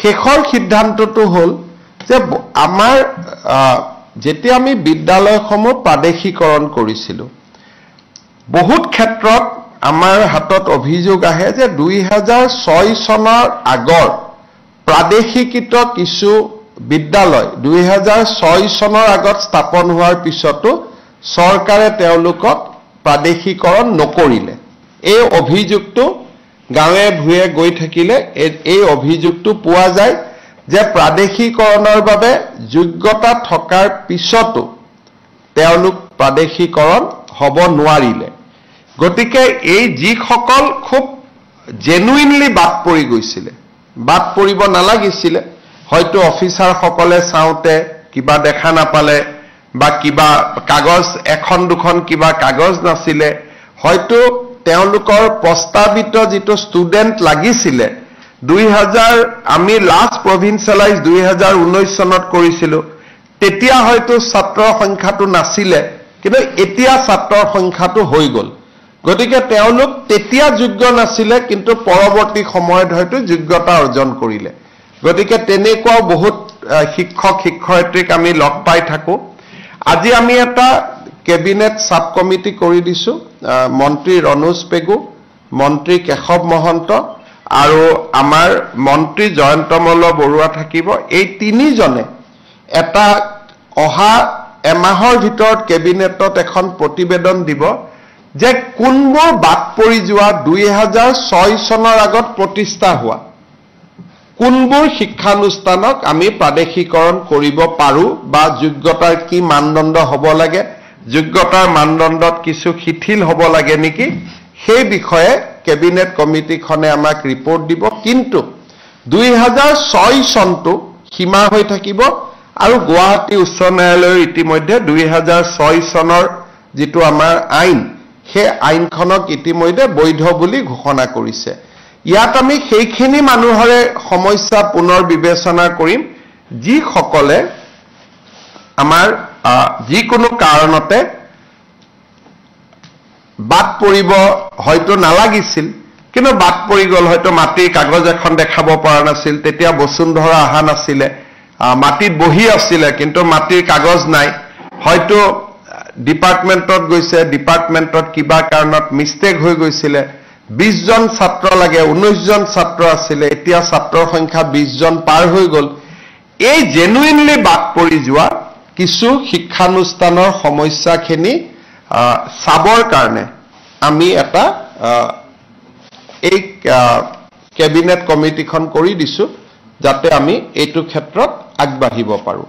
শেষৰ সিদ্ধান্তটো হ'ল যে আমাৰ যেতিয়া আমি বিদ্যালয়সমূহ প্ৰাদেশিকৰণ কৰিছিলোঁ বহুত ক্ষেত্ৰত আমাৰ হাতত অভিযোগ আহে যে 2006 চনৰ আগৰ প্ৰাদেশিকিত কিছু বিদ্যালয় 2006 চনৰ আগত স্থাপন হোৱাৰ পিছতো চৰকাৰে তেওঁলোকক প্ৰাদেশিকৰণ নকৰিলে এই অভিযোগটো গাঁৱে ভূঞে গৈ থাকিলে এই অভিযোগটো পোৱা যায় যে প্ৰাদেশিকৰণৰ বাবে যোগ্যতা থকাৰ পিছতো তেওঁলোক প্ৰাদেশিকৰণ হ'ব নোৱাৰিলে গতিকে এই যিসকল খুব জেনুইনলি বাদ পৰি গৈছিলে বাদ পৰিব নালাগিছিলে হয়তো অফিচাৰ সকলে চাওতে কিবা দেখা নাপালে বা কিবা কাগজ এখন দুখন কিবা কাগজ নাছিলে হয়তো তেওঁলোকৰ প্ৰস্তাৱিত যেটো ষ্টুডেন্ট লাগিছিলে 2000 আমি লাষ্ট প্ৰভিন্সিয়েলাইজ 2019 চনত কৰিছিল তেতিয়া হয়তো ছাত্ৰৰ সংখ্যাটো নাছিলে কিন্তু এতিয়া ছাত্ৰৰ সংখ্যাটো হৈ গল গতিকে তেওঁলোক তেতিয়া যোগ্য নাছিলে কিন্তু পৰৱৰ্তী সময়ত হয়তো যোগ্যতা অৰ্জন কৰিলে গতিকে তেনেকুৱা বহুত শিক্ষক শিক্ষয়িত্ৰীক আমি লগ পাই থাকো আজি আমি এটা কেবিনেট সাব কমিটি কৰি দিছো মন্ত্ৰী ৰনোজ পেগু মন্ত্ৰী কেশৱ মহন্ত আৰু আমাৰ মন্ত্ৰী জয়ন্তমল্ল বৰুৱা থাকিব এই তিনিজনে এটা অহা এমাহৰ ভিতৰত কেবিনেটত এখন প্ৰতিবেদন দিব যে কোনবোৰ বাদ পৰি যোৱা 2006 চনৰ আগত প্ৰতিষ্ঠা হোৱা কোনবোৰ শিক্ষানুষ্ঠানক আমি প্ৰাদেশিকৰণ কৰিব পাৰো বা যোগ্যতাৰ কি মানদণ্ড হ'ব লাগে যোগ্যতাৰ মানদণ্ডত কিছু শিথিল হ'ব লাগে নেকি সেই বিষয়ে কেবিনেট কমিটিখনে আমাক ৰিপৰ্ট দিব কিন্তু 2006 চনটো সীমা হৈ থাকিব আৰু গুৱাহাটী উচ্চ ন্যায়ালয়ৰ ইতিমধ্যে 2006 চনৰ যেটো আমাৰ আইন সেই আইনখনক ইতিমধ্যে বৈধ বুলি ঘোষণা কৰিছে ইয়াত আমি সেইখিনি মানুহৰে সমস্যা পুনৰ বিবেচনা কৰিম যি সকলে আমাৰ যিকোনো কাৰণতে বাদ পৰিব হয়তো নালাগিছিল কিন্তু বাদ পৰি গল হয়তো মাটিৰ কাগজ এখন দেখাব পৰা নাছিল তেতিয়া বসুন্ধৰা আহা নাছিলে মাটিত বহি আছিল কিন্তু মাটিৰ কাগজ নাই হয়তো ডিপাৰ্টমেন্টত গৈছে ডিপাৰ্টমেন্টত কিবা কাৰণত মিস্টেক হৈ গৈছিল 20 জন ছাত্ৰ লাগে 19 জন ছাত্ৰ আছিল এতিয়া ছাত্ৰৰ সংখ্যা 20 জন পাৰ হৈ গল এই জেনুইনলি বাদ পৰি যোৱা কিছু শিক্ষানুষ্ঠানৰ সমস্যাখিনি সাবৰ কাৰণে আমি এটা এই কেবিনেট কমিটিখন কৰি দিছো যাতে আমি এইটো ক্ষেত্ৰত আগবাঢ়িব পাৰো